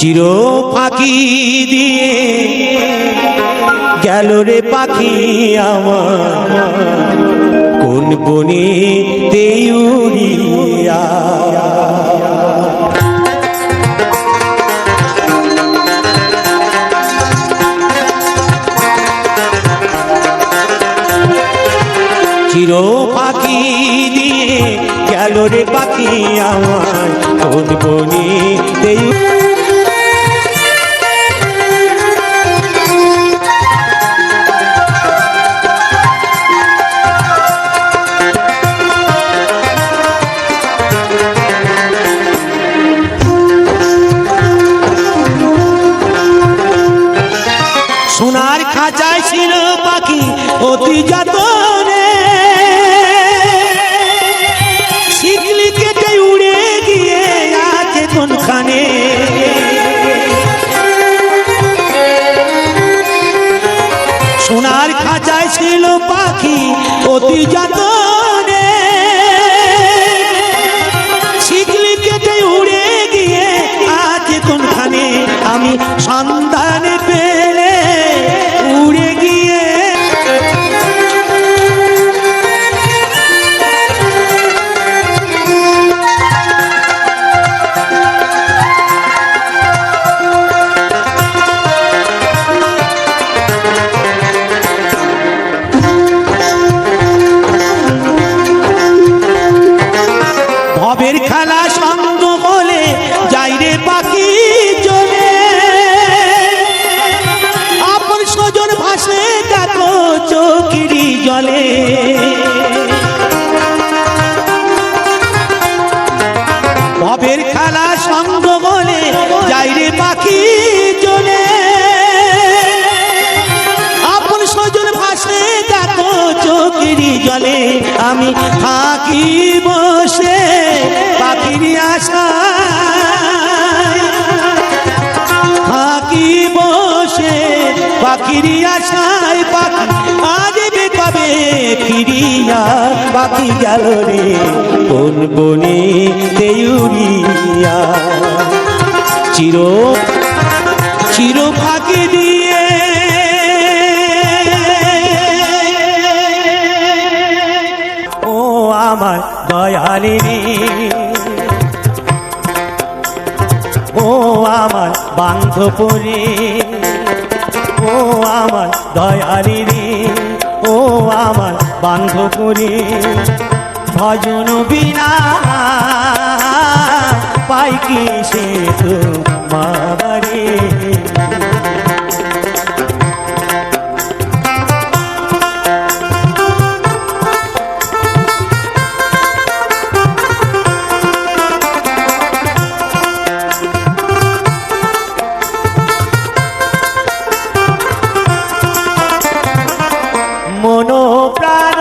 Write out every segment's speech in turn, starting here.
চির ফাঁকি দিয়ে গেল রে পাখি আমার কোন বনে উড়িয়া। চির পাখি দিয়ে গেল রে পাখি আমার কোন বনে সোনার খাঁচায় ছিল পাখি অতি যতনে, শিকলি কেটে উড়ে গিয়ে আছে কোনখানে। সোনার খাঁচায় ছিল পাখি অতি যতনে, শিকলি কেটে উড়ে গিয়ে আছে কোনখানে। আমি সন্ধান পেলে উড়ে গিয়ে ভবের খেলা সঙ্গ বলে যাই রে পাখি চলে, আপন স্বজন ভাসে দেখো চোখেরই জলে। ভবের খেলা সঙ্গ বলে যাই রে পাখি চলে, আপন স্বজন ভাসে দেখো চোখেরই জলে। আমি থাকি বসে পাখির আশায়, থাকি বসে পাখির আশায়। পাখি আসবে কবে ফিরিয়া, পাখি গেল রে কোন বনে উড়িয়া। চির চির ফাঁকি দিয়ে ও আমার দয়ালি রে, ও আমার বান্ধবরে, ও আমার দয়ালি রে, ও আমার বান্ধবরে। ভজন বিনা পাই কি সে তোমারে। মনো প্রাণ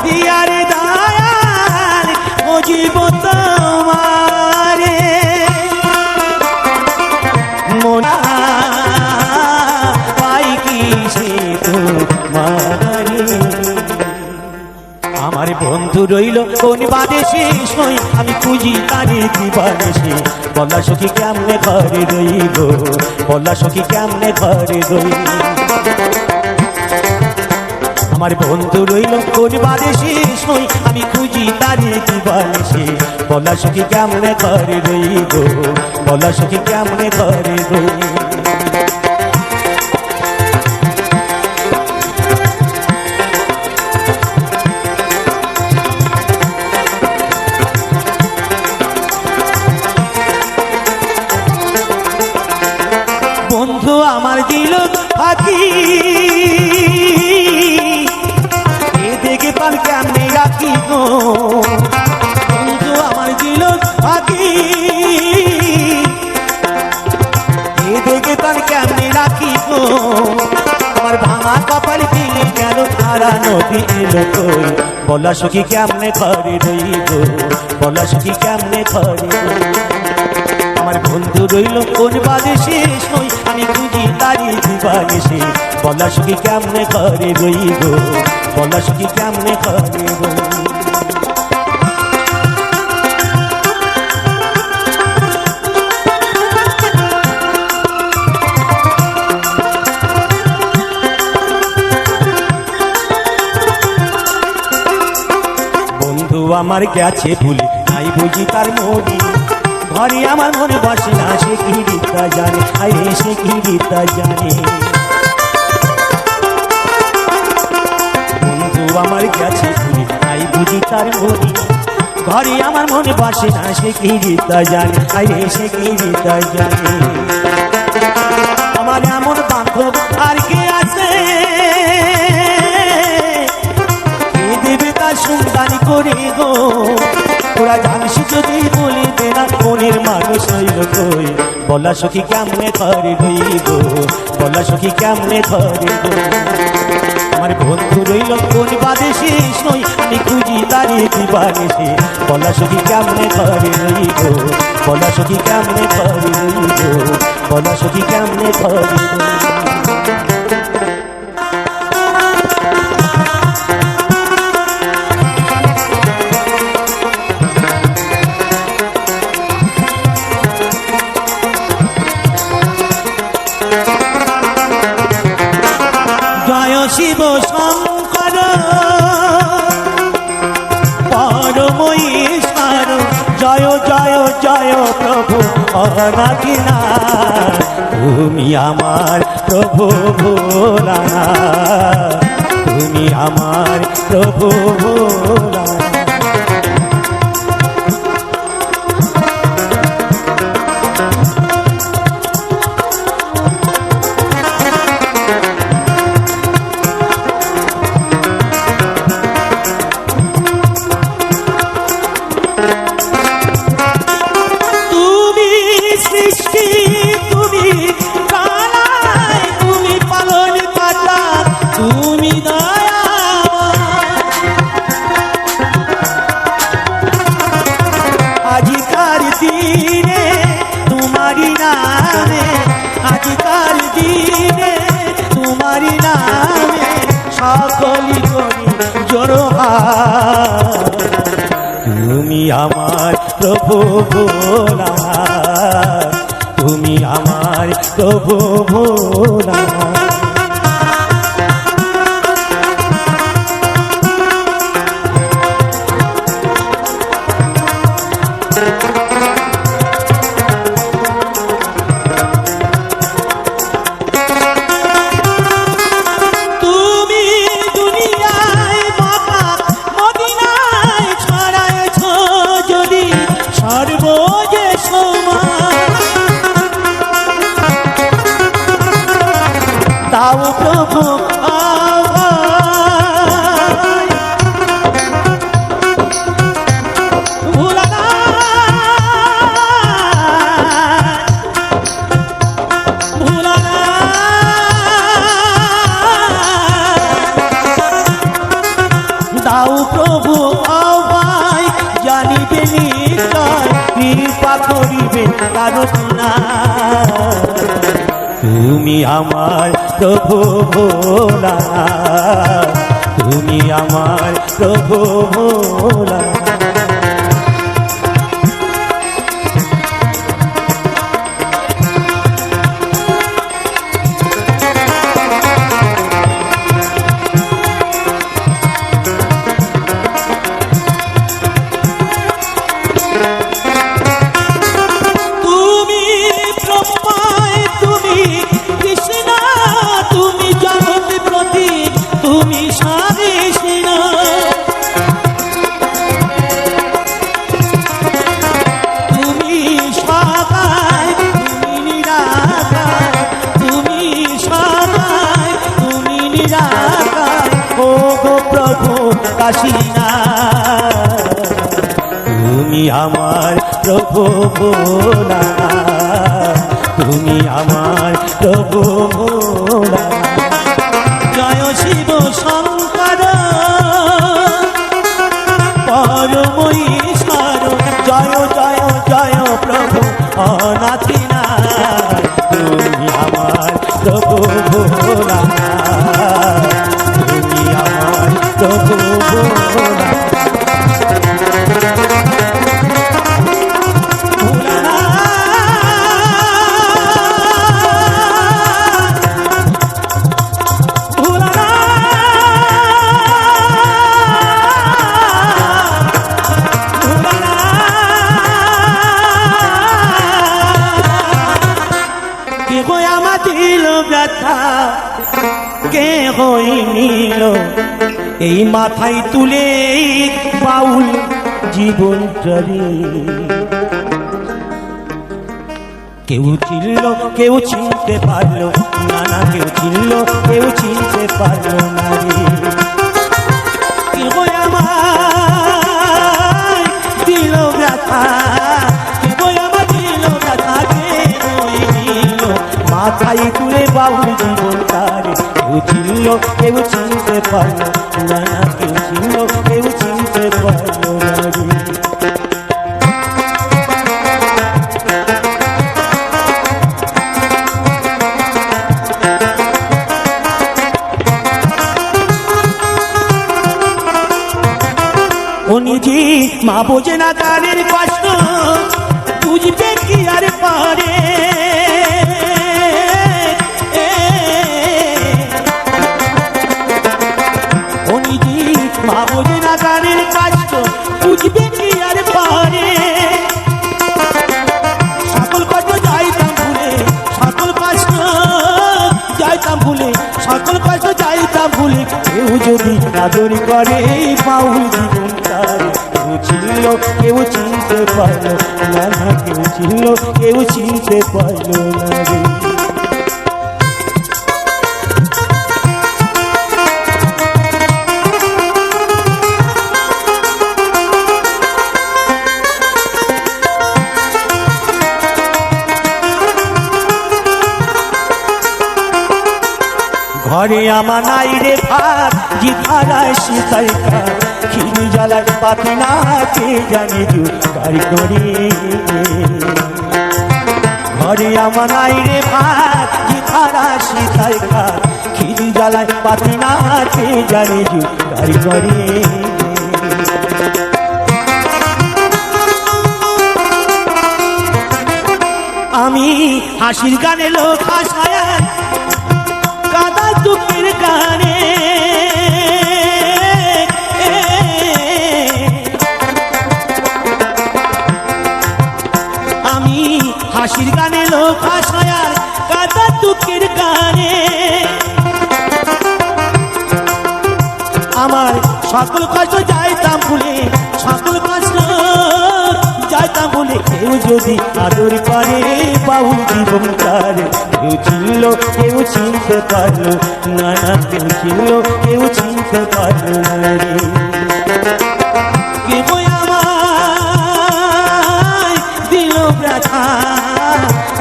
দিয়ারে দয়াল মজিব তোমারে, মোনা পাই কি সে তোমারে। আমার বন্ধু রইল কোন বাদেশে, সই আমি খুঁজি তারে দিবাদেশে। বলা সখী কেমনে ঘরে রইব, বলা সখী কেমনে ঘরে রইব। আমার বন্ধু রইল কোন বাদেশে, সই আমি খুঁজি তারে দিবাদেশে। বলা সখী কেমনে ঘরে রইব, বলা সখী কেমনে ঘরে রইব। বন্ধু আমার দিল ফাঁকি, এ দেখে পান কেমনে রাখি গো। বন্ধু আমার দিল ফাঁকি, এ দেখে পান কেমনে রাখি গো। আমার ভাঙা কপাল দিলে গেল তারা নদী এলো কই। বলা সখী কেমনে ঘরে রইব, বলা সখী কেমনে ঘরে রইব। আমার বন্ধু রইল কোন বাদেশে, সই আমি খুঁজি তারি দিবাদেশে। বলা সখী কেমনে ঘরে রইব, বলা সখী কেমনে ঘরে রইব। আমার গেছে ভুলে নাই বুঝি তার মনি ঘরে আমার মনে বসে না সে কি বিদ্যা জানে আরে সে কি বিদ্যা জানে বন্ধু আমার গেছে ভুলে নাই বুঝি তার মনি ঘরে আমার মনে বসে না সে কি বিদ্যা জানে আরে সে কি বিদ্যা জানে আমার এমন বান্ধব আর কে আছে দেবে তার সন্ধান করে গো তোরা জানিস যদি বলে দে না মনের মানুষ হইল কই বলা সখী কেমনে ধরে গো বলা সখী কেমনে ধরে গো আমার বন্ধু রইল কোন বাদে শেষ নই আমি খুঁজি তারে দিবানে সে বলা সখী কেমনে ধরে গো বলা সখী কেমনে ধরে গো বলা সখী কেমনে ধরে শিব শঙ্কর পরমেশ্বর জয় জয় জয় প্রভু অনাথিনাথ তুমি আমার প্রভু ভোলানাথ তুমি আমার প্রভু ভোলানাথ তুমি আমার প্রভু ভোলানাথ তুমি আমার প্রভু ভোলানাথ দাও প্রভু দাও প্রভু আবাই জানিবে নিশ্চয় কৃপা করিবে কারণ না তুমি আমার প্রভু ভোলানাথ তুমি আমার প্রভু ভোলানাথ তুমি আমার প্রভু ভোলানাথ তুমি আমার প্রভু ভোলানাথ জয় শিব শঙ্কর পরমেশ্বর জয় জয় জয় প্রভু অনাথিনাথ তুমি আমার প্রভু ভোলানাথ তুমি আমার প্রভু ভোলানাথ গো আমার দিল ব্যথা কে হই নিল এই মাথায় তুলে বাউল জীবনটারি কেউ চিনল কেউ চিনতে পারলো না না কেউ চিনল কেউ চিনতে পারলো না রে কে গো আমার দিল ব্যথা কে গো আমার দিল ব্যথা কে হই নিল মাথায় তুলে বাউল জীবনটারি কেউ চিনল কেউ চিনতে পারলো না না কেউ চিনল কেউ চিনতে পারলো না রে নিজে মা বোঝে না গানের কষ্ট বুঝবে কি আর পারে ও নিজে মা বোঝে না গানের কষ্ট বুঝবে কি আর পারে সকল কষ্ট যাইতাম ভুলে সকল কষ্ট যাইতাম ভুলে সকল কষ্ট যাইতাম ভুলে কেউ যদি আদর করে বাউল জীবন কেউ ছিল কেউ চিনতে পারলো না না কেউ ছিল কেউ চিনতে পারলো না রে ঘরে আমার নাই রে ভাত জিথারায় শীতাই খিরি জ্বালার পাতি না কে জানি গাড়ি করে ঘরে আমার নাই রে ভাত জিথারা শীতাই খিরি জ্বালার পাতি না কে জানি গাড়ি করে আমি হাসির গানে লোক হাসায় কাদা দুঃখের গানে আমি হাসির গানে লোক হাসায় কাদা দুঃখের গানে আমার সকল কষ্ট যাইতাম ভুলে সকল কষ্ট যাইতাম ভুলে কেউ যদি আদর করে বাউল জীবনটার কেউ চিনল কেউ চিনতে পারলো না না কেউ চিনল কেউ চিনতে পারলো না রে কে গো আমার দিল ব্যথা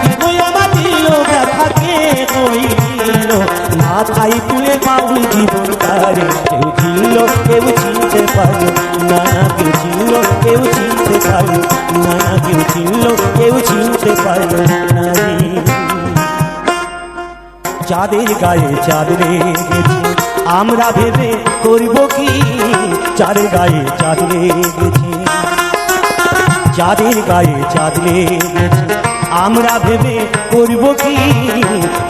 কে গো আমার দিল ব্যথা কে হইল মাথায় তুলে বাউল জীবনটার কেউ চিনল কেউ চিনতে পারলো না না কেউ চিনল কেউ চিনতে পারলো না না কেউ চিনল কেউ চিনতে পারলো না রে চাঁদের গায়ে চাঁদ লেগেছে আমরা ভেবে করব কি চাঁদের গায়ে চাঁদ লেগেছে চাঁদের গায়ে চাঁদ লেগেছে আমরা ভেবে করব কি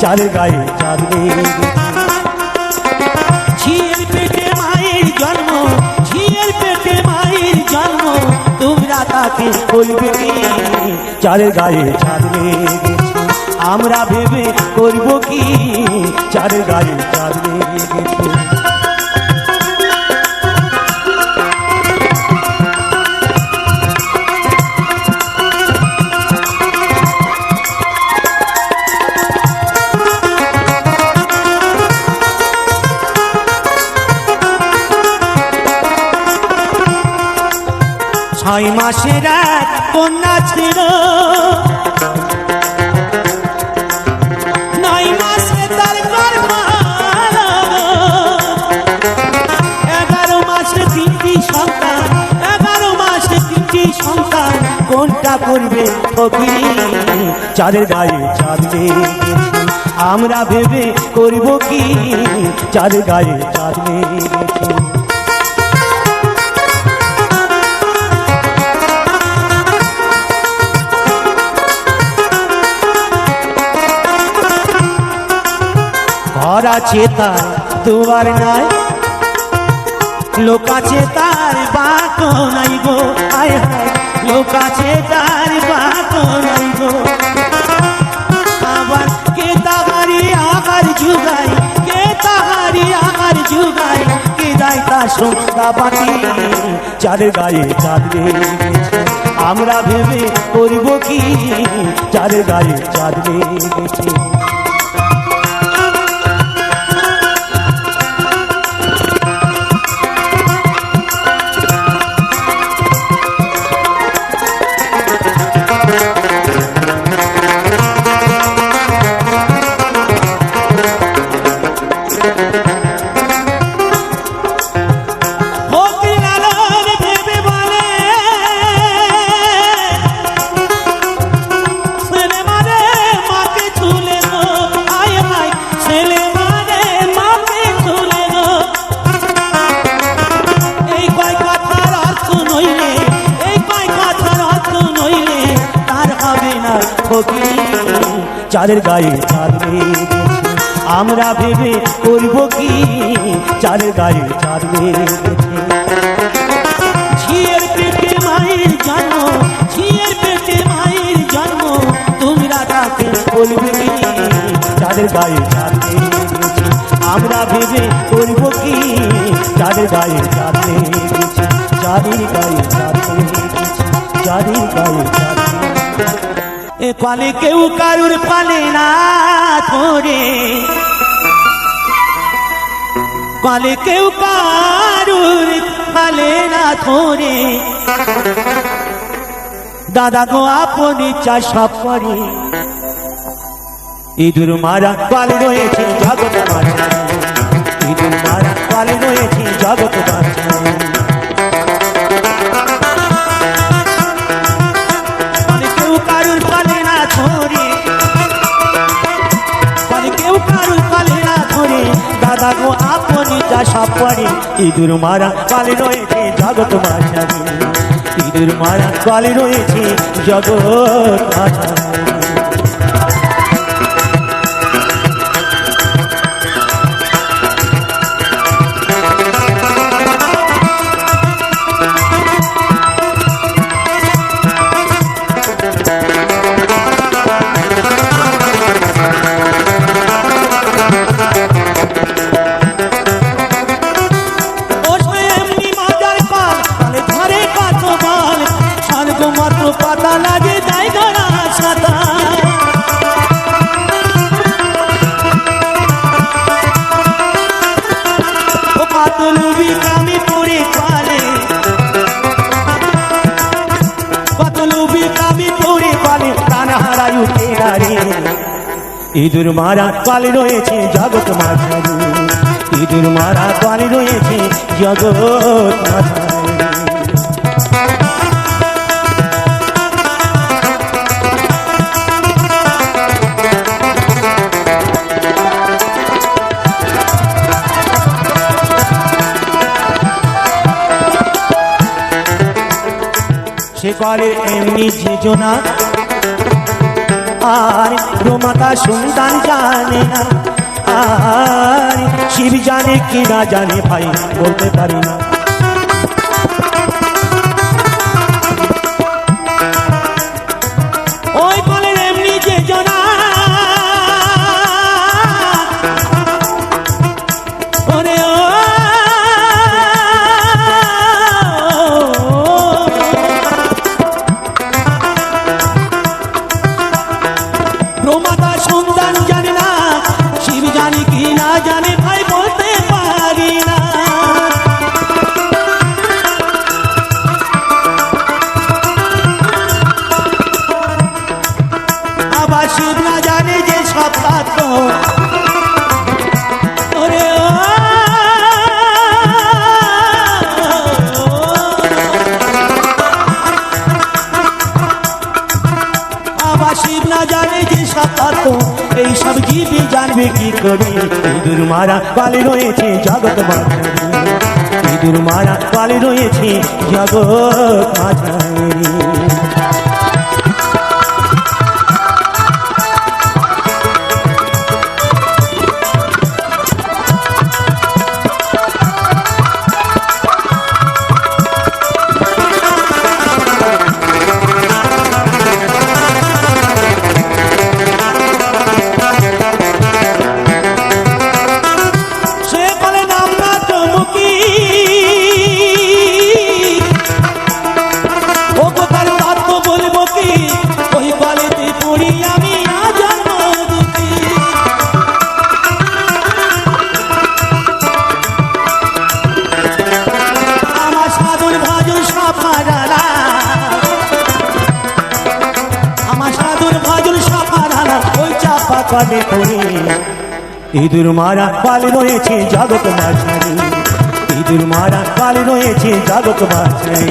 চাঁদের গায়ে চাঁদ লেগেছে ঝিয়ের পেটে মায়ের জন্ম ঝিয়ের পেটে মায়ের জন্ম তোমরা তাকে বলবে কি চাঁদের গায়ে চাঁদ লেগেছে আমরা ভেবে করব কি চার গায়ে চাঁদ লেগেছে ছয় মাসের এক কন্যা ছিল 9 মাসে তার গর্ভধারণ 11 মাসে 3টি সন্তান 11 মাসে 3টি সন্তান কোনটা করবে ফকির চাঁদের গায়ে চাঁদ লেগেছে আমরা ভেবে করব কি চাঁদের গায়ে চাঁদ লেগেছে ঘর আছে তার দুয়ার নাই লোক আছে তার বাক নাই গো আয় হায় লোক আছে তার বাক নাই গো আবার কে সন্ধ্যা বাতি চাঁদের গায়ে চাঁদ লেগেছে আমরা ভেবে করব কি চাঁদের গায়ে চাঁদ লেগেছে চাঁদের গায়ে চাঁদ লেগেছে আমরা ভেবে করব কি চাঁদের গায়ে চাঁদ লেগেছে ঝিয়ের পেটে মায়ের জন্ম ঝিয়ের পেটে মায়ের জন্ম তোমরা তাকে বলবে কি চাঁদের গায়ে চাঁদ লেগেছে আমরা ভেবে করব কি চাঁদের গায়ে চাঁদ লেগেছে চাঁদের গায়ে চাঁদ লেগেছে চাঁদের গায়ে চাঁদ পালে কেউ কারুর পালে না ধরে পালে কেউ কারুর পালে না ধরে দাদা গো আপনি চাষা করে ইঁদুর মারা পালে রয়েছে জগৎ বাঁচা ইঁদুর মারা পালে রয়েছে জগৎ বাঁচা দাদা গো আপনি চাষা পড়ে ইঁদুর মারা পালে রয়েছে জগৎ বাঁচারি ইঁদুর মারা পালে রয়েছে জগৎ বাঁচারি পাতা লাগে তাই ধরা ছাতা ও পাতলুবি কামি পড়ে পালে পাতলুবি কামি পড়ে পালে প্রাণ হারাই উঠে রে ইঁদুর মারা পালে রয়েছে জগৎ মাঝারি ইঁদুর মারা পালে রয়েছে জগৎ মাঝারি সে করে এমনি যোজনা আর রোমাতা সন্তান জানে না আর শিব জানে কি না জানে ভাই বলতে পারি না ওই বলে এমনি যোজনা রোমাতা সন্তান জানে না শিব জানে কি না জানে ভাই বলতে পারি না আবার শিব না জানে যে সব তত্ত্ব শিব না জানে যে সাত এই সব জীবী জানবে কি করে ইঁদুর মারা পালে রয়েছে জগৎ মাঝারি ইঁদুর মারা পালে রয়েছে জগৎ মাঝারি সে বলে নাম না চমকি পালে করে ইঁদুর মারা পালে রয়েছে জগৎ মাঝারি ইঁদুর মারা পালে রয়েছে জগৎ মাঝারি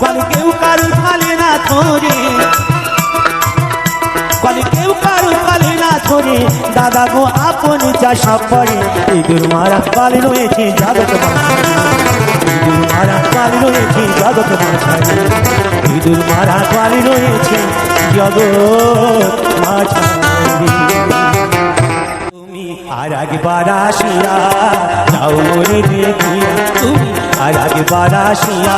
বলে কেউ কারু পালে না ধরে বলে কেউ কারু পালে না ধরে দাদা গো আপন চাষা করে ইঁদুর মারা পালে রয়েছে জগৎ মাঝারি ইঁদুর মারা পালে রয়েছে জগৎ মাঝারি ইঁদুর মারা পালে রয়েছে জগৎ মাঝারি তুমি আর একবার আসিয়া যাও মরে দেখিয়া তুমি আর একবার আসিয়া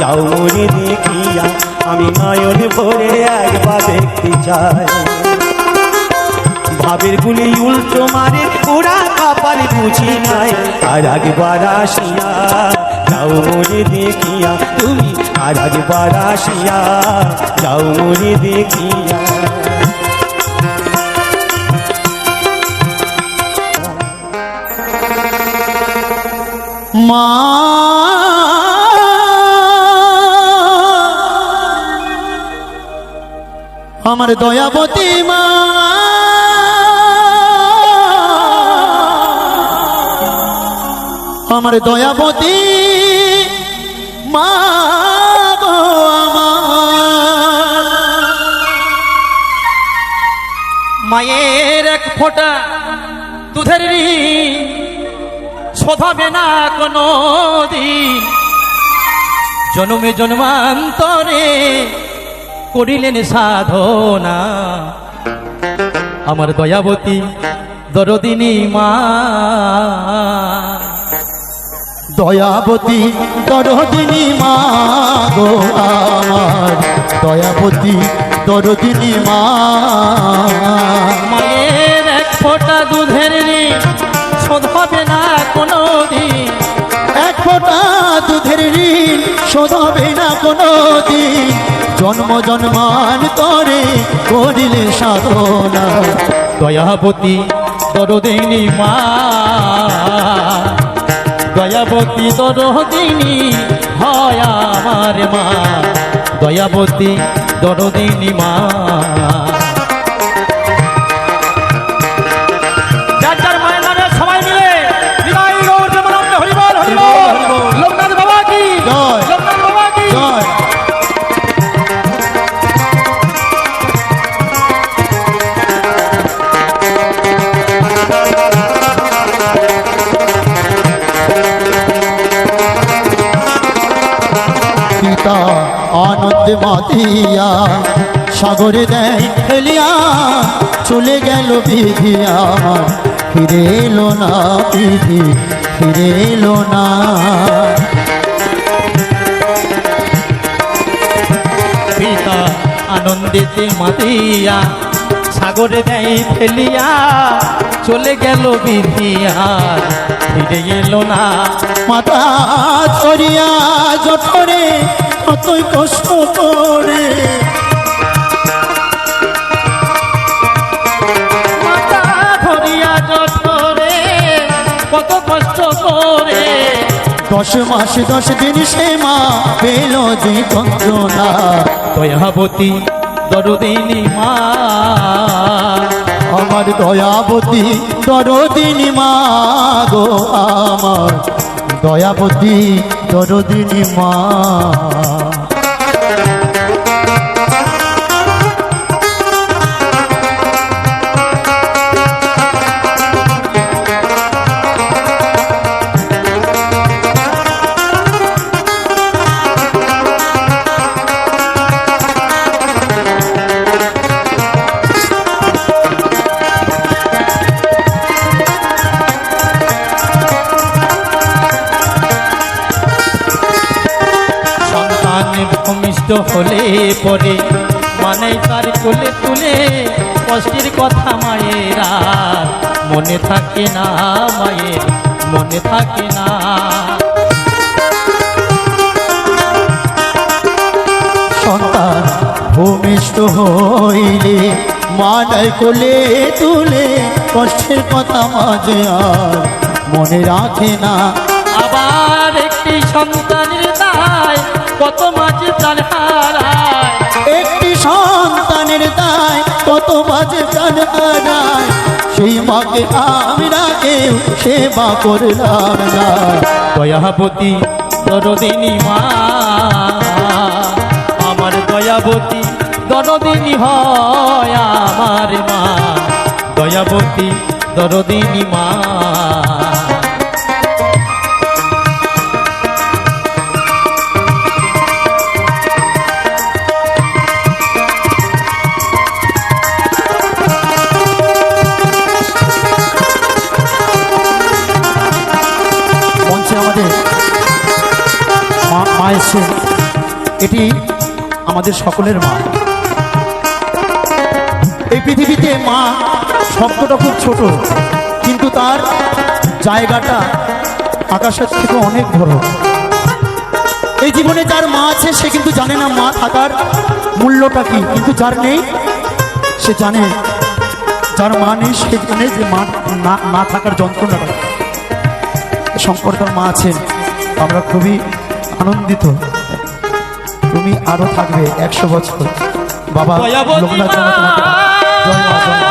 যাও মরে দেখিয়া আমি নয়ন ভরে একবার দেখতে চাই ভাবের গুলি উল্টো মারে ওরা কপাল বুঝি নাই আর একবার আসিয়া যাও মরে দেখিয়া তুমি আর একবার আসিয়া যাও মরে দেখিয়া মা আমার দয়াবতী মা আমার দয়াবতী মা গো আমার মায়ের এক ফোঁটা দুধের ঋণ শোধাবে না কোনো দিন জন্মে জন্মান্তরে করিলেন সাধনা আমার দয়াবতী দরদিনী মা দয়াবতী দরদিনী মা গো আমার দয়াবতী দরদিনী মা মায়ের এক ফোঁটা দুধের ঋণ শোধাবে না কোনো দিন এক ফোঁটা দুধের ঋণ শোধাবে না কোনো দিন জন্ম জন্মান্তরে করিলে সাধনা দয়াবতী দরদিনী মা দয়াবতী দরদিনী হয় আমার মা দয়াবতী দরদিনী মা যার যার মায়ের নামে সবাই মিলে বিদায় গৌর প্রেমানন্দ হরিবল হরিবল লোকনাথ বাবা কি জয়। লোকনাথ বাবা কি জয় পিতা আনন্দ মাতিয়া সাগরে দেয় ফেলিয়া চলে গেল বিধি আমার ফিরে এলো না বিধি ফিরে এলো না পিতা আনন্দেতে মাতিয়া সাগরে দেয় ফেলিয়া চলে গেল বিধিয়ার ফিরে এলো না মাতা ছড়িয়া জঠরে কতই কষ্ট করে মাতা ধরিয়া জঠরে কত কষ্ট করে 10 মাস 10 দিন সে মা পেল যে যন্ত্রণা দয়াবতী দরদিনী মা আমার দয়াবতী দরদিনী মা গো আমার দয়াবতী দরদিনী মা ভূমিষ্ঠ হলে পরে মানে তার কোলে তুলে কষ্টের কথা মায়েরা মনে থাকে না মায়ের মনে থাকে না সন্তান ভূমিষ্ঠ হইলে মানায় কোলে তুলে কষ্টের কথা মাঝে আর মনে রাখে না আবার একটি সন্তানের দায় কত মাঝে প্রাণ হারায় একটি সন্তানের দায় কত বাজে প্রাণ হারায়, সেই মাকে আমরা কেউ সেবা করলাম না। দয়াবতী দরদিনী মা, আমার দয়াবতী দরদিনী হয় আমার মা, দয়াবতী দরদিনী মা। মঞ্চে আমাদের মা এসছে, এটি আমাদের সকলের মা। এই পৃথিবীতে মা শব্দটা খুব ছোট, কিন্তু তার জায়গাটা আকাশের থেকে অনেক বড়। এই জীবনে যার মা আছে সে কিন্তু জানে না মা থাকার মূল্যটা কি, কিন্তু যার নেই সে জানে, যার মা নেই সে জানে যে মা না থাকার যন্ত্রণাটা। শঙ্কর তার মা আছেন, আমরা খুবই আনন্দিত। তুমি আরো থাকবে 100 বছর বাবা। লোকনাথ জানা তোমাকে জয় মা, জয় মা।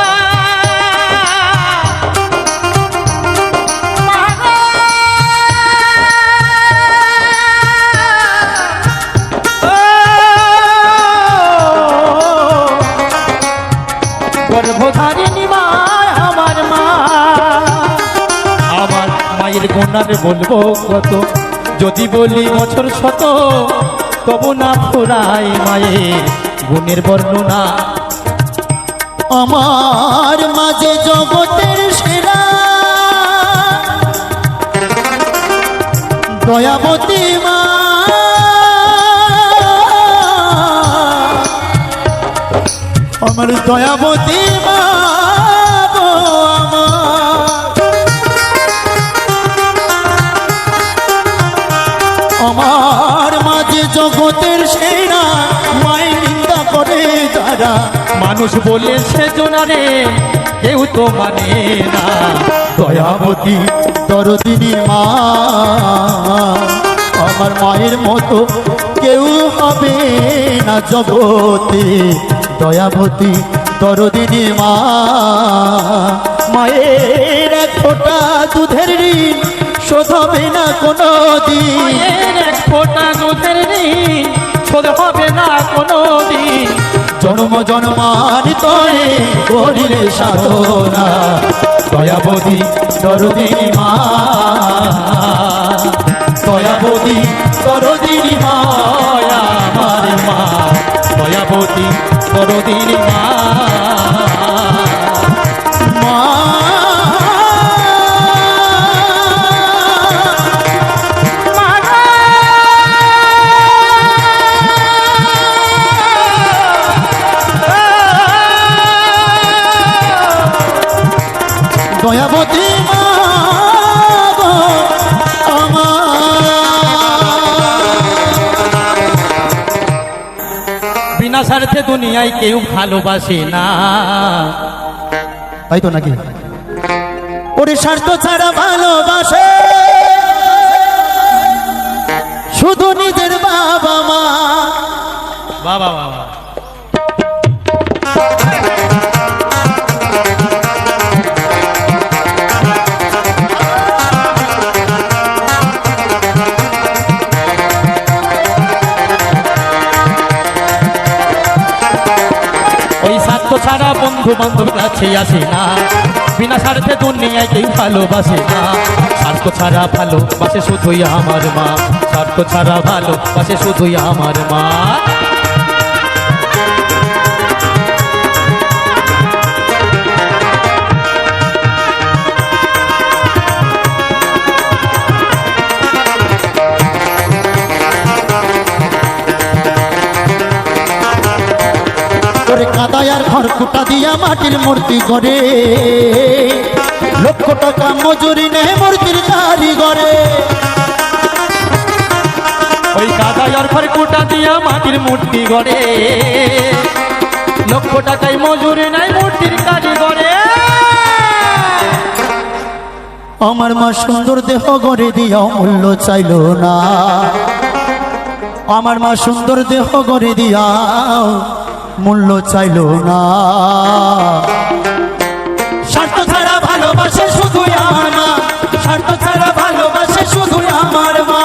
গর্ভধারিণী মা আমার মা, আমার মায়ের গুণার বলবো কত, যদি বলি বছর শত তবু না ফুরায় মায়ের গুণের বর্ণনা। আমার মাঝে জগতের সেরা দয়াবতী মা, আমার দয়াবতী মা গো আমার মাঝে জগতের সেরা, মায়ের নিন্দা করে যারা, মানুষ বলে সে জোনারে কেউ তো মানে না। দয়াবতী দরদিনী মা, আমার মায়ের মতো কেউ হবে না জগতে। দয়াবতী দরদিনী মা, মায়ের এক ফোঁটা দুধের ঋণ শোধ হবে না কোনো দিন। মায়ের এক ফোঁটা দুধের ঋণ শোধ হবে না কোনো দিন। জন্ম জন্মান্তরে করিলে সাধনা, দয়াবতী দরদিনী মা, দয়াবতী দরদিনী মা আমার মা, দয়াবতী দরদিনী মা। মা দয়াবতী মা গো বিনা স্বার্থে দুনিয়ায় কেউ ভালোবাসে না। তাই তো নাকি? ওরে স্বার্থ ছাড়া ভালোবাসে শুধু নিজের বাবা মা। বাবা বাবা ওই স্বার্থ ছাড়া বন্ধু বান্ধব কাছে আসে না। বিনা স্বার্থে দুনিয়ায় কেউ ভালোবাসে না। স্বার্থ ছাড়া ভালোবাসে শুধুই আমার মা। স্বার্থ ছাড়া ভালোবাসে শুধুই আমার মা। ওরে কাদায়ার ঘর কুটা দিয়া মাটির মূর্তি গড়ে, লক্ষ টাকা মজুরি নেয় মূর্তির কারিগরে। ওই কাদায়ার ঘর কুটা দিয়া মাটির মূর্তি গড়ে, লক্ষ টাকায় মজুরি নাই মূর্তির কারিগরে। আমার মা সুন্দর দেহ গড়ে দিয়া মূল্য চাইল না। আমার মা সুন্দর দেহ গড়ে দিয়া মূল্য চাইল না। স্বার্থ ছাড়া ভালোবাসে শুধু আমার মা, স্বার্থ ছাড়া ভালোবাসে শুধু আমার মা।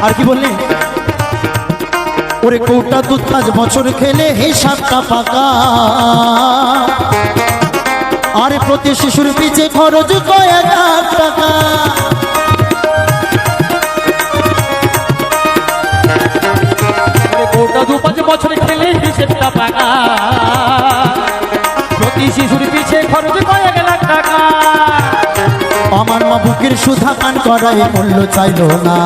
আর কি বললি? ওরে কৌটা দুধ 5 বছর খেলে হিসাবটা পাকা, আরে প্রতি শিশুর পিছে খরচ কয়েক লাখ টাকা। ওটা 2-5 বছর খেলে হিসেবটা পাকা, প্রতি শিশুর পিছে খরচ কয়েক লাখ টাকা। আমার মা বুকের সুধা পান করায় মূল্য চাইল না,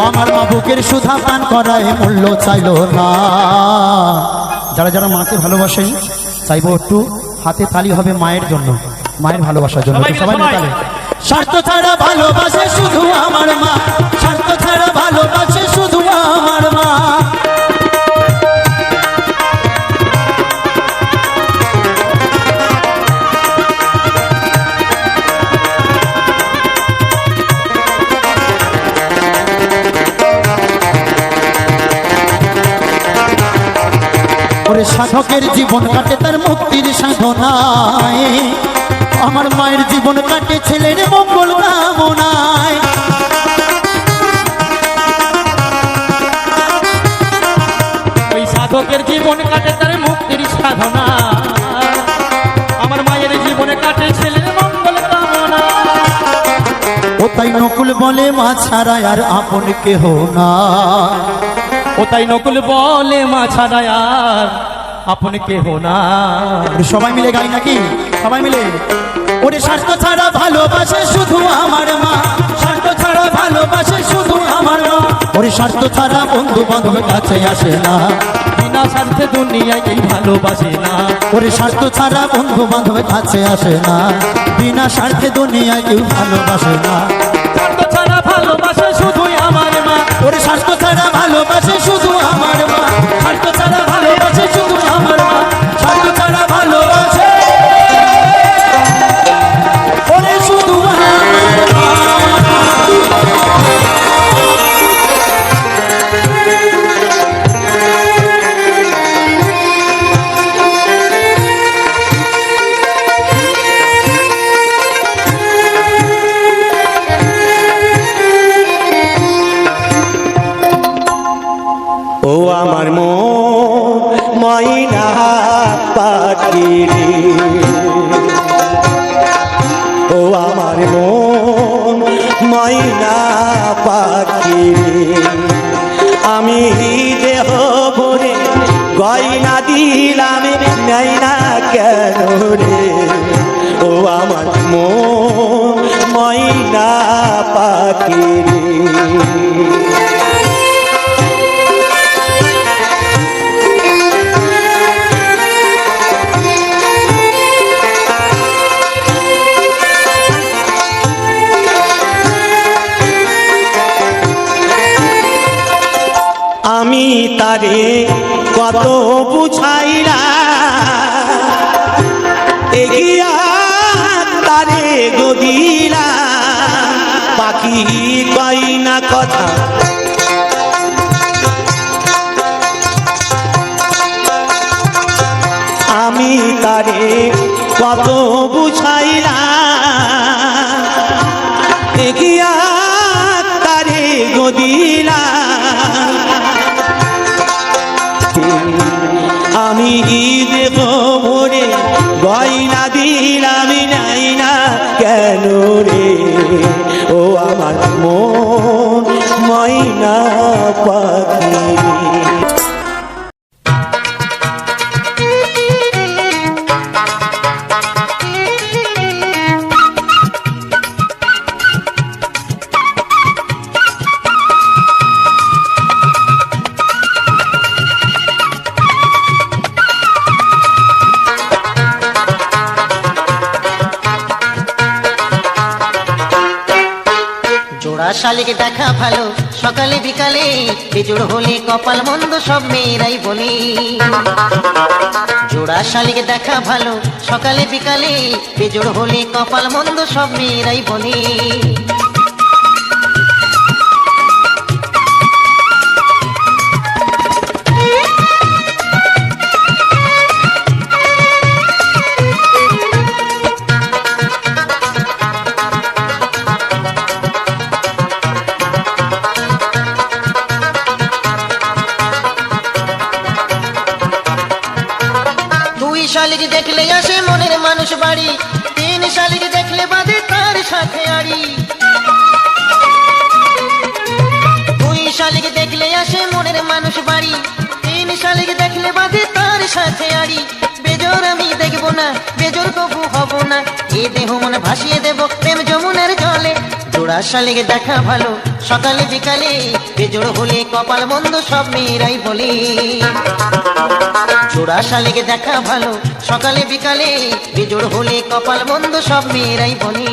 আমার মা বুকের সুধা পান করায় মূল্য চাইল না। যারা যারা মাকে ভালোবাসেন চাইবো একটু হাতে তালি হবে মায়ের জন্য, মায়ের ভালোবাসার জন্য। সবাই মিলে তালি। স্বার্থ ছাড়া ভালোবাসে শুধু আমার মা, স্বার্থ ছাড়া ভালোবাসে শুধু আমার মা। ওরে সাধকের জীবন কাটে তার মুক্তির সাধনায়, আমার মায়ের জীবন কাটে ছেলের মঙ্গল কামনায়। ওই সাধকের জীবন কাটে তার মুক্তির সাধনা, আমার মায়ের জীবনে কাটে ছেলের মঙ্গল কামনা। ও তাই নকুল বলে মা ছাড়া আর আপন কেহ না, ও তাই নকুল বলে মা ছাড়া আর আপন কেহ না। সবাই মিলে গাই নাকি? সবাই মিলে। ওরে স্বার্থ ছাড়া ভালোবাসে শুধু আমার মা, স্বার্থ ছাড়া ভালোবাসে শুধু আমার মা। ওরে স্বার্থ ছাড়া বন্ধু বান্ধব কাছে আসে না, বিনা স্বার্থে দুনিয়ায় কেউ ভালোবাসে না। ওরে স্বার্থ ছাড়া বন্ধু বান্ধব কাছে আসে না, বিনা স্বার্থে দুনিয়ায় কেউ ভালোবাসে না। স্বার্থ ছাড়া ভালোবাসে শুধুই আমার মা, ওরে স্বার্থ ছাড়া ভালোবাসে শুধু আমার মা, স্বার্থ ছাড়া ভালোবাসে শুধু আমার মা, স্বার্থ ছাড়া ভালোবাসে ওরে শুধু আমার মা। ও আমার ময়না পাখি রে, ও আমার ময়না পাখি রে, আমি দেহ ভরে গয়না দিলাম নাই না কেন রে। ও আমার ময়না পাখি রে। আমি তারে কত বুঝাইলা, এগিয়া তারে গদিলা, পাখি কই না কথা আমি তারে কত বুঝাইলা, এগিয়া তারে গদিলা, আমি দেব ভরে গয়না দিলাম নাই না কেন রে। ও আমার ময়না পাখি। শালিকে দেখা ভালো সকালে বিকালে, বেজোড় হলে কপাল মন্দ সব মেয়েরাই বলে। জোড়া শালিকে দেখা ভালো সকালে বিকালে, বেজোড় হলে কপাল মন্দ সব মেয়েরাই বলে। শালিক দেখলে আসে মনের মানুষ বাড়ি, 3 শালিক দেখলে বাঁধে তার সাথে আড়ি। 2 শালিক দেখলে আসে মনের মানুষ বাড়ি, 3 শালিক দেখলে বাঁধে তার সাথে আড়ি। বেজোর আমি দেখবো না, বেজোর কবু হব না, এ দেহ মনে ভাসিয়ে দেব প্রেম যমুনার জলে। জোড়া শালিক দেখা ভালো সকালে বিকালে, বেজোড় হলে কপাল মন্দ সব মেয়েরাই বলে। জোড়া শালিকে দেখা ভালো সকালে বিকালে, বেজোড় হলে কপাল মন্দ সব মেয়েরাই বলে।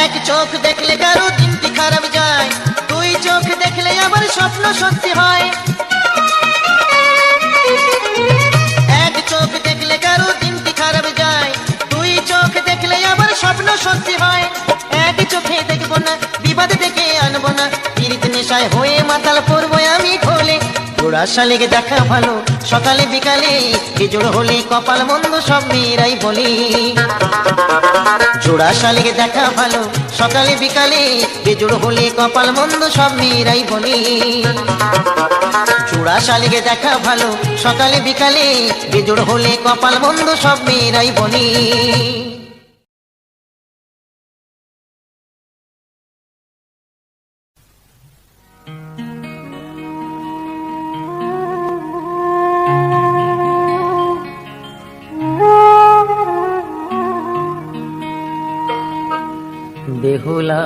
এক চোখ দেখলে কারো দিনটি খারাপ যায়, 2 চোখ দেখলে আবার স্বপ্ন সত্যি হয়। এক চোখ দেখলে কারো দিনটি খারাপ যায়, 2 চোখ দেখলে আবার স্বপ্ন সত্যি হয়। এক চোখে দেখবো না, বিবাদ দেখে আনবো না, পীড়িত নেশায় হয়ে মাতাল পড়বো আমি ঢোলে। জোড়া শালিকে দেখা ভালো সকালে বিকালে, বেজোড় হলে কপাল মন্দ সব মেয়েরাই বলে। জোড়া শালিকে দেখা ভালো সকালে বিকালে, বেজোড় হলে কপাল মন্দ সব মেয়েরাই বলে। জোড়া শালিকে দেখা ভালো সকালে বিকালে, বেজোড় হলে কপাল মন্দ সব মেয়েরাই বলে। বেহুলা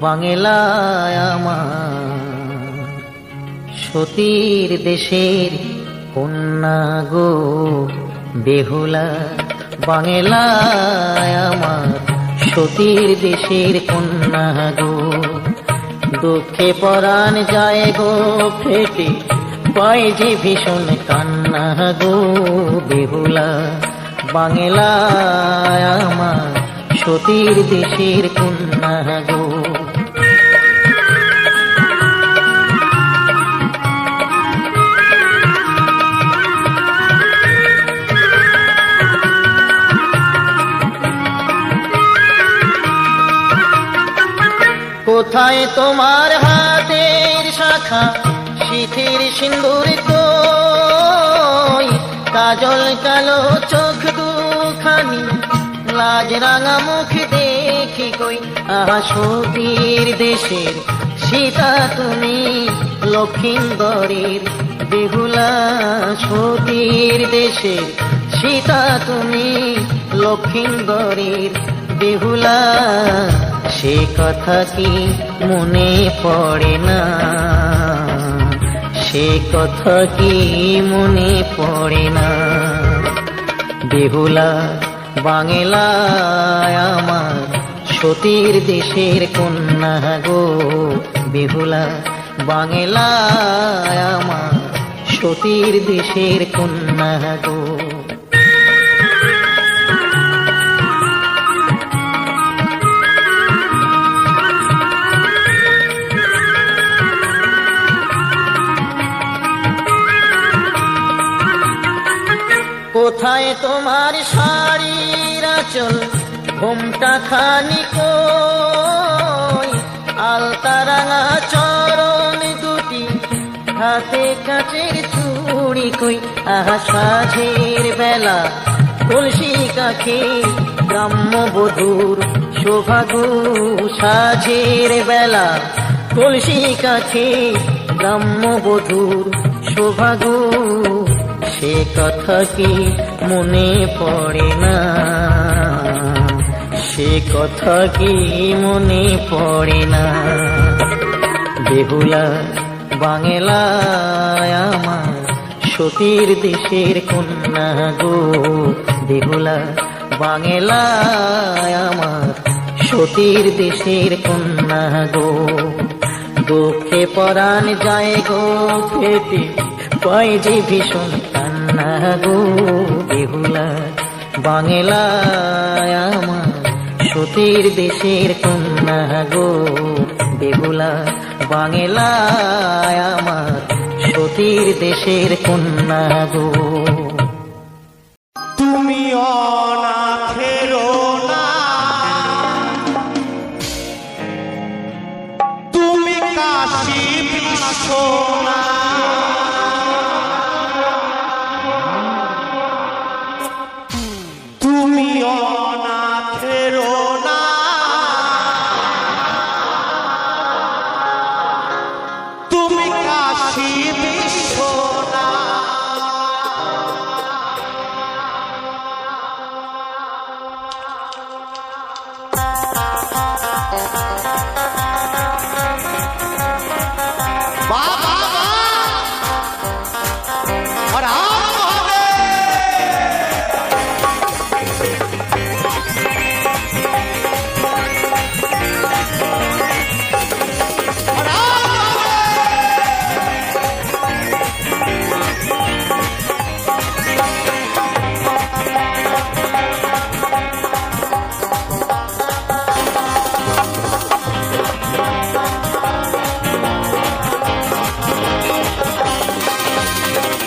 বাংলায় আমার, সতীর দেশের কন্যা গো। বেহুলা বাংলায় আমার, সতীর দেশের কন্যা গো। দুঃখে পরাণ যায় গো ফেটে, পায় যে ভীষণ কান্না গো। বেহুলা বাংলায় আমার, সতীর দেশের কন্যা গো। কোথায় তোমার হাতের শাখা, শীতের সিন্দুর কই, কাজল কালো চোখ দুখানি, লাজ রাঙা মুখ দেখি কই। আহা সতীর দেশের সীতা তুমি, লক্ষিন্দরের বেহুলা। সতীর দেশের সীতা তুমি, লক্ষিন্দরের বেহুলা। সে কথা কি মনে পড়ে না, সে কথা কি মনে পড়ে না। বেহুলা বাংলায় আমার, সতীর দেশের কন্যা গো। বেহুলা বাংলায় আমার, সতীর দেশের কন্যা গো। কোথায় তোমার শাড়ির আঁচল, ঘোমটা খানি কই, আলতা রাঙা চরণ দুটি, হাতে কাচের চুড়ি কই। আহা সাঁঝের বেলা কলসি কাছে, গ্রাম্য বধূর শোভা গো। সাঁঝের বেলা কলসি কাছে, গ্রাম্য বধূর শোভা গো। সে কথা কি মনে পড়ে না, সে কথা কি মনে পড়ে না। বেহুলা বাংলায় আমার সতীর দেশের কন্যা গো, বেহুলা বাংলায় আমার সতীর দেশের কন্যা গো। দুঃখে পরাণ যায় গো ফেটে, পাই যে ভীষণ কান্না গো, বেহুলা বাংলায় আমার সতীর দেশের কন্যা গো, বেহুলা বাংলায় আমার সতীর দেশের কন্যা গো। তুমি অনাথের না, তুমি কাশী বিশ্বনাথ, তুমি অনাথের না, তুমি কাশী বিশ্বনাথ।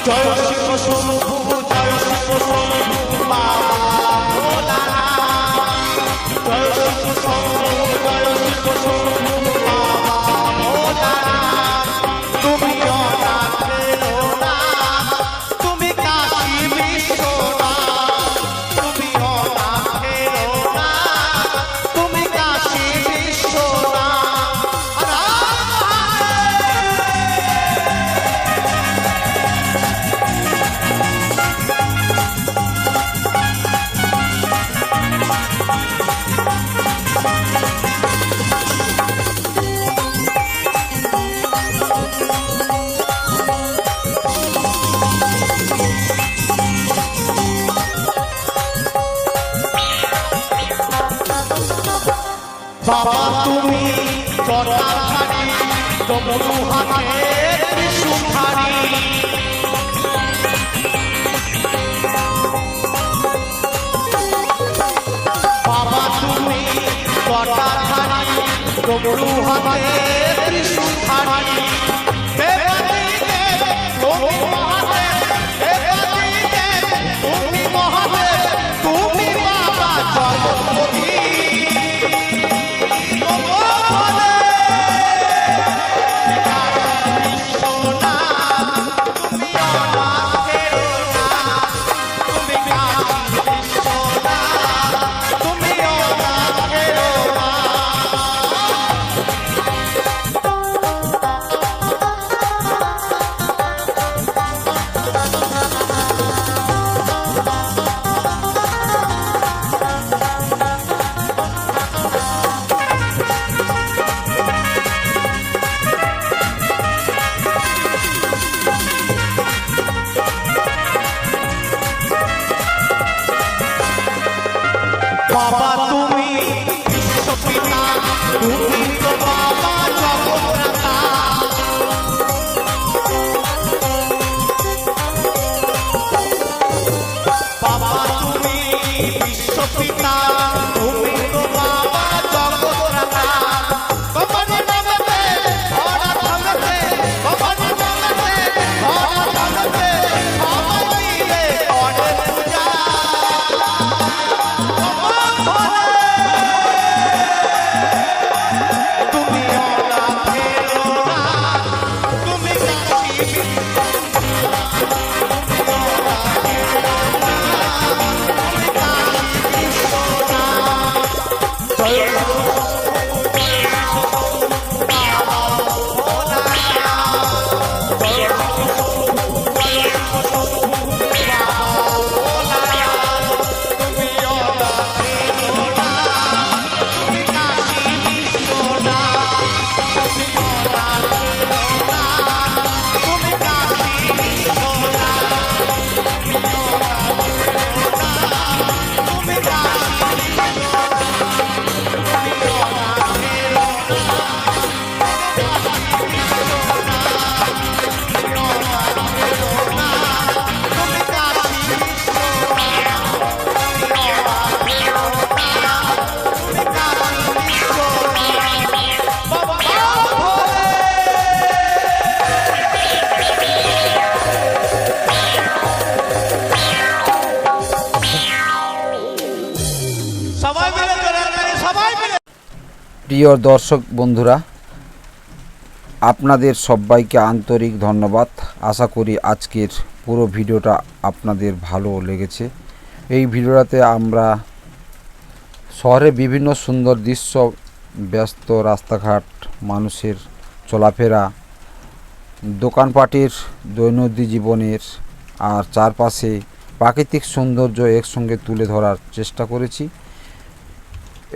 জয় শিব শম্ভু, জয় শিব শম্ভু বাবা ভোলানাথ, জয় শিব শম্ভু, জয় শিব শম্ভু বাবা ভোলানাথ। তুমি অনাথের না, তুমি কাশী বিশ্বনাথ, তুমি অনাথের না, তুমি কাশী বিশ্বনাথ। বাবা তুমি জটাধারী, ডমরু হাতে ত্রিশূলধারী, বাবা তুমি জটাধারী, ডমরু হাতে ত্রিশূলধারী। তুমি মহাদেব, তুমি মহাদেব, তুমি বাবা জগৎপতি। বাবা তুমি বিশ্বপিতা, তুমি তো বাবা জগন্নাথ। বাবা তুমি বিশ্বপিতা, তুমি তো বাবা জগন্নাথ। বাবারে নামতে ধরা থামতে, বাবারে নামতে ধরা থামতে, সবাই মিলে করে পূজা। তুমি অনাথের না, তুমি কাশী বিশ্বনাথ। সবাই মিলে জোরে করে সবাই মিলে। প্রিয় দর্শক বন্ধুরা, আপনাদের সবাইকে আন্তরিক ধন্যবাদ। আশা করি আজকের পুরো ভিডিওটা আপনাদের ভালো লেগেছে। এই ভিডিওটাতে আমরা শহরের বিভিন্ন সুন্দর দৃশ্য, ব্যস্ত রাস্তাঘাট, মানুষের চলাফেরা, দোকানপাটের দৈনন্দিন জীবনের আর চারপাশে প্রাকৃতিক সৌন্দর্য একসঙ্গে তুলে ধরার চেষ্টা করেছি।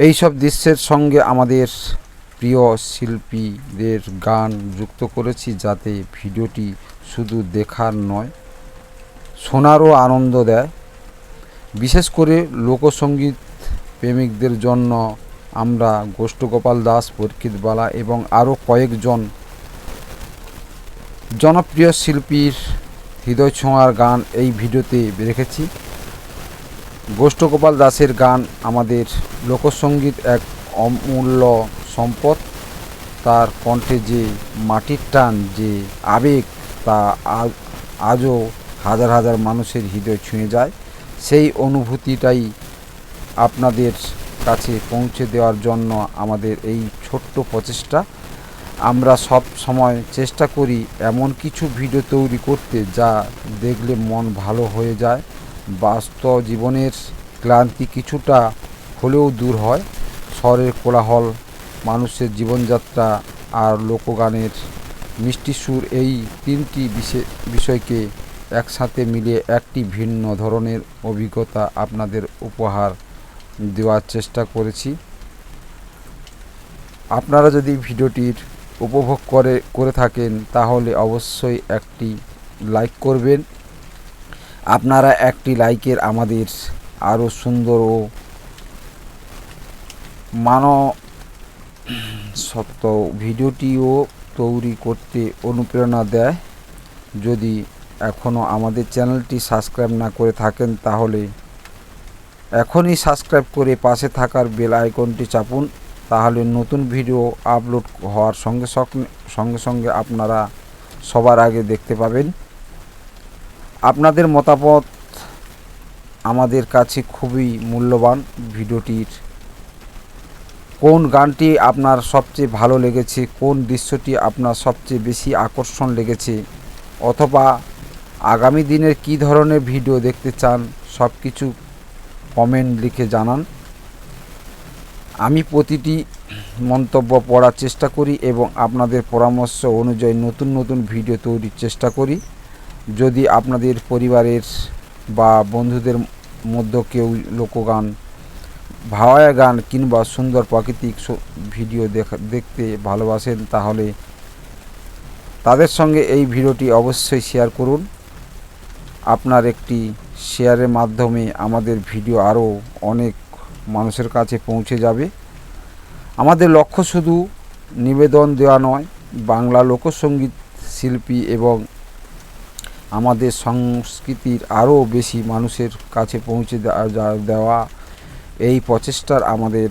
এই সব দৃশ্যের সঙ্গে আমাদের প্রিয় শিল্পীদের গান যুক্ত করেছি, যাতে ভিডিওটি শুধু দেখার নয়, শোনারও আনন্দ দেয়। বিশেষ করে লোকসঙ্গীত প্রেমিকদের জন্য আমরা গোষ্ঠগোপাল দাস, পরীক্ষিত বালা এবং আরও কয়েকজন জনপ্রিয় শিল্পীর হৃদয় ছোঁয়ার গান এই ভিডিওতে রেখেছি। গোষ্ঠগোপাল দাসের গান আমাদের লোকসঙ্গীত এক অমূল্য সম্পদ। তার কণ্ঠে যে মাটির টান, যে আবেগ, তা আজও হাজার হাজার মানুষের হৃদয় ছুঁয়ে যায়। সেই অনুভূতিটাই আপনাদের কাছে পৌঁছে দেওয়ার জন্য আমাদের এই ছোট্ট প্রচেষ্টা। আমরা সব সময় চেষ্টা করি এমন কিছু ভিডিও তৈরি করতে যা দেখলে মন ভালো হয়ে যায়, বাস্তব জীবনের ক্লান্তি কিছুটা হলেও দূর হয়। শহরের কোলাহল, মানুষের জীবনযাত্রা আর লোকগানের মিষ্টি সুর, এই তিনটি বিষয়কে একসাথে মিলিয়ে একটি ভিন্ন ধরনের অভিজ্ঞতা আপনাদের উপহার দেওয়ার চেষ্টা করেছি। আপনারা যদি ভিডিওটির উপভোগ করে থাকেন তাহলে অবশ্যই একটি লাইক করবেন। আপনারা একটি লাইকের আমাদের আরও সুন্দর ও সত্য ভিডিওটিও তৈরি করতে অনুপ্রেরণা দেয়। যদি এখনও আমাদের চ্যানেলটি সাবস্ক্রাইব না করে থাকেন তাহলে এখনই সাবস্ক্রাইব করে পাশে থাকার বেল আইকনটি চাপুন। তাহলে নতুন ভিডিও আপলোড হওয়ার সঙ্গে সঙ্গে আপনারা সবার আগে দেখতে পাবেন। আপনাদের মতামত আমাদের কাছে খুবই মূল্যবান। ভিডিওটির কোন গানটি আপনার সবচেয়ে ভালো লেগেছে, কোন দৃশ্যটি আপনার সবচেয়ে বেশি আকর্ষণ লেগেছে, অথবা আগামী দিনের কী ধরনের ভিডিও দেখতে চান, সব কিছু কমেন্ট লিখে জানান। আমি প্রতিটি মন্তব্য পড়ার চেষ্টা করি এবং আপনাদের পরামর্শ অনুযায়ী নতুন নতুন ভিডিও তৈরির চেষ্টা করি। যদি আপনাদের পরিবারের বা বন্ধুদের মধ্যে কেউ লোকগান, ভাওয়াইয়া গান কিংবা সুন্দর প্রাকৃতিক ভিডিও দেখতে ভালোবাসেন তাহলে তাদের সঙ্গে এই ভিডিওটি অবশ্যই শেয়ার করুন। আপনার একটি শেয়ারের মাধ্যমে আমাদের ভিডিও আরও অনেক মানুষের কাছে পৌঁছে যাবে। আমাদের লক্ষ্য শুধু নিবেদন দেওয়া নয়, বাংলা লোকসঙ্গীত শিল্পী এবং আমাদের সংস্কৃতির আরও বেশি মানুষের কাছে পৌঁছে দেওয়া। এই প্রচেষ্টার আমাদের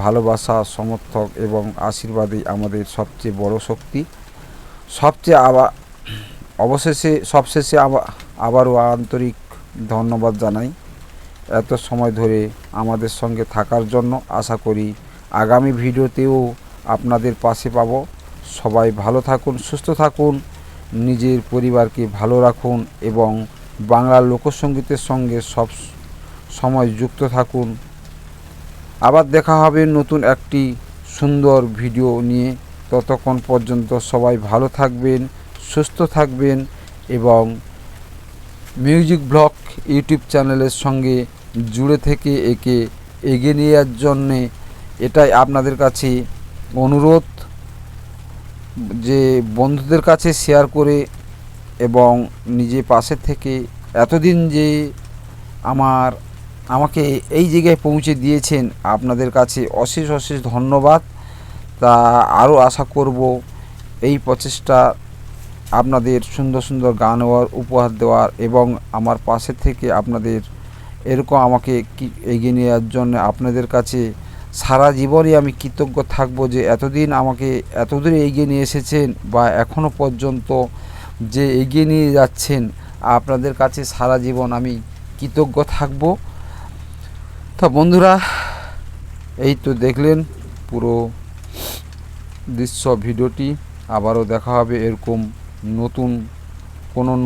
ভালোবাসা, সমর্থক এবং আশীর্বাদই আমাদের সবচেয়ে বড় শক্তি। সবশেষে আবারও আন্তরিক ধন্যবাদ জানাই এত সময় ধরে আমাদের সঙ্গে থাকার জন্য। আশা করি আগামী ভিডিওতেও আপনাদের পাশে পাবো। সবাই ভালো থাকুন, সুস্থ থাকুন, নিজের পরিবারকে ভালো রাখুন এবং বাংলা লোকসঙ্গীতের সঙ্গে সব সময় যুক্ত থাকুন। আবার দেখা হবে নতুন একটি সুন্দর ভিডিও নিয়ে। ততক্ষণ পর্যন্ত সবাই ভালো থাকবেন, সুস্থ থাকবেন এবং মিউজিক ব্লগ ইউটিউব চ্যানেলের সঙ্গে জুড়ে থেকে একে এগিয়ে নেওয়ার জন্যে এটাই আপনাদের কাছে অনুরোধ যে বন্ধুদের কাছে শেয়ার করে এবং নিজে পাশে থেকে এতদিন যে আমাকে এই জায়গায় পৌঁছে দিয়েছেন, আপনাদের কাছে অশেষ অশেষ ধন্যবাদ। তা আরও আশা করব এই প্রচেষ্টা আপনাদের সুন্দর সুন্দর গান উপহার দেওয়ার এবং আমার পাশে থেকে আপনাদের এরকম আমাকে এগিয়ে নেওয়ার জন্য আপনাদের কাছে সারা জীবনই আমি কৃতজ্ঞ থাকব যে এতদিন আমাকে এতদূর এগিয়ে নিয়ে এসেছেন বা এখনও পর্যন্ত যে এগিয়ে নিয়ে যাচ্ছেন, আপনাদের কাছে সারা জীবন আমি কৃতজ্ঞ থাকব। তো বন্ধুরা, এই তো দেখলেন পুরো দৃশ্য ভিডিওটি। আবারও দেখা হবে এরকম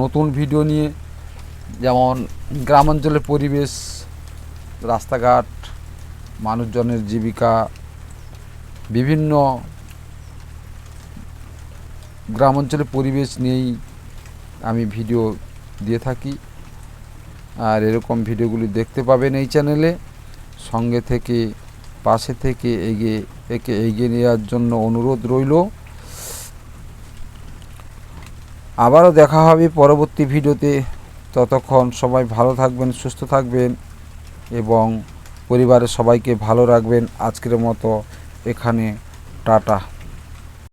নতুন ভিডিও নিয়ে, যেমন গ্রামাঞ্চলের পরিবেশ, রাস্তাঘাট, মানুষজনের জীবিকা, বিভিন্ন গ্রামাঞ্চলের পরিবেশ নিয়েই আমি ভিডিও দিয়ে থাকি। আর এরকম ভিডিওগুলি দেখতে পাবেন এই চ্যানেলে। সঙ্গে থেকে পাশে থেকে এগিয়ে নেওয়ার জন্য অনুরোধ রইল। আবারও দেখা হবে পরবর্তী ভিডিওতে। ততক্ষণ সবাই ভালো থাকবেন, সুস্থ থাকবেন এবং পরিবারের সবাইকে ভালো রাখবেন। আজকের মতো এখানে টাটা।